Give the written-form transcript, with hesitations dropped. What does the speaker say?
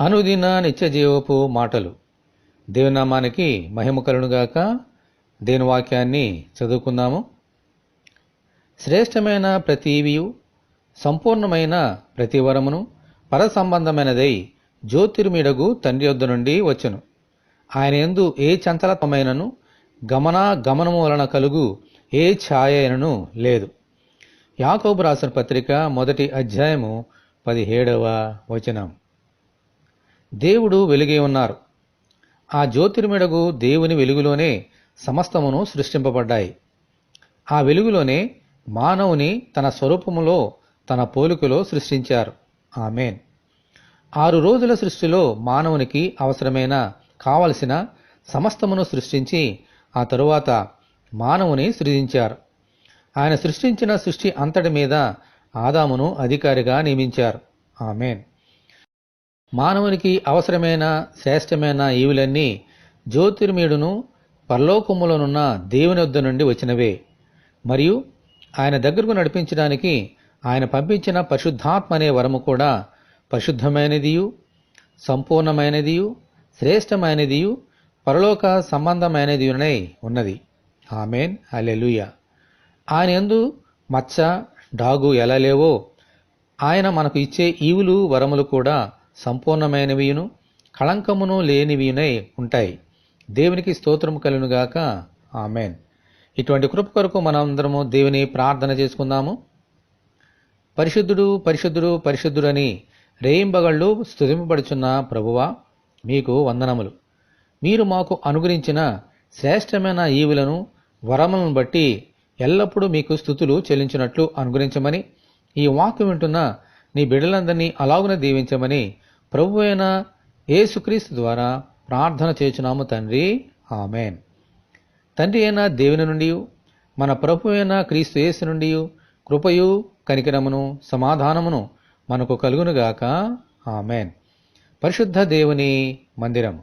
అనుదిన నిత్యజీవపు మాటలు. దేవుని నామానికి మహిమ కలుగునుగాక. దేవుని వాక్యాన్ని చదువుకుందాము. శ్రేష్టమైన ప్రతివియు సంపూర్ణమైన ప్రతి వరమును పరసంబంధమైనదై జ్యోతిర్మిడగు తండ్రి యొద్ద నుండి వచ్చును. ఆయన యందు ఏ చంచలత్వమైనను గమనము వలన కలుగు ఏ ఛాయ అయినను లేదు. యాకోబు రాసిన పత్రిక 1వ అధ్యాయము 17వ వచనం. దేవుడు వెలుగై ఉన్నారు. ఆ జ్యోతిర్మిడగు దేవుని వెలుగులోనే సమస్తమును సృష్టింపబడ్డాయి. ఆ వెలుగులోనే మానవుని తన స్వరూపములో తన పోలికలో సృష్టించారు. ఆమేన్. 6 రోజుల సృష్టిలో మానవునికి కావలసిన సమస్తమును సృష్టించి ఆ తరువాత మానవుని సృజించారు. ఆయన సృష్టించిన సృష్టి అంతటి మీద ఆదామును అధికారిగా నియమించారు. ఆమేన్. మానవునికి అవసరమైన శ్రేష్టమైన ఈవులన్నీ జ్యోతిర్మయుడును పరలోకములోనున్న దేవుని వద్ద నుండి వచ్చినవే. మరియు ఆయన దగ్గరకు నడిపించడానికి ఆయన పంపించిన పరిశుద్ధాత్మ అనే వరము కూడా పరిశుద్ధమైనదియు సంపూర్ణమైనదియు శ్రేష్టమైనదియు పరలోక సంబంధమైనదియునై ఉన్నది. ఆమేన్. హల్లెలూయా. ఆయన యందు మచ్చ డాగు ఎలా లేవో ఆయన మనకు ఇచ్చే ఈవులు వరములు కూడా సంపూర్ణమైనవియును కళంకమును లేనివియునై ఉంటాయి. దేవునికి స్తోత్రము కలుగునుగాక. ఆమేన్. ఇటువంటి కృప కొరకు మనందరము దేవుని ప్రార్థన చేసుకుందాము. పరిశుద్ధుడు పరిశుద్ధుడు పరిశుద్ధుడని రేయింబగళ్ళు స్తుతింపబడుచున్న ప్రభువా, మీకు వందనములు. మీరు మాకు అనుగ్రహించిన శ్రేష్టమైన ఈవులను వరములను బట్టి ఎల్లప్పుడూ మీకు స్తుతులు చెల్లించినట్లు అనుగ్రహించమని, ఈ వాక్యం వింటున్న నీ బిడ్డలందరినీ అలాగున దీవించమని ప్రభు అయిన యేసుక్రీస్తు ద్వారా ప్రార్థన చేయుచున్నాము తండ్రి. ఆమేన్. తండ్రి అయిన దేవుని నుండి మన ప్రభు అయిన క్రీస్తు యేసు నుండి కృపయు కనికరమును సమాధానమును మనకు కలుగునుగాక. ఆమేన్. పరిశుద్ధ దేవుని మందిరము.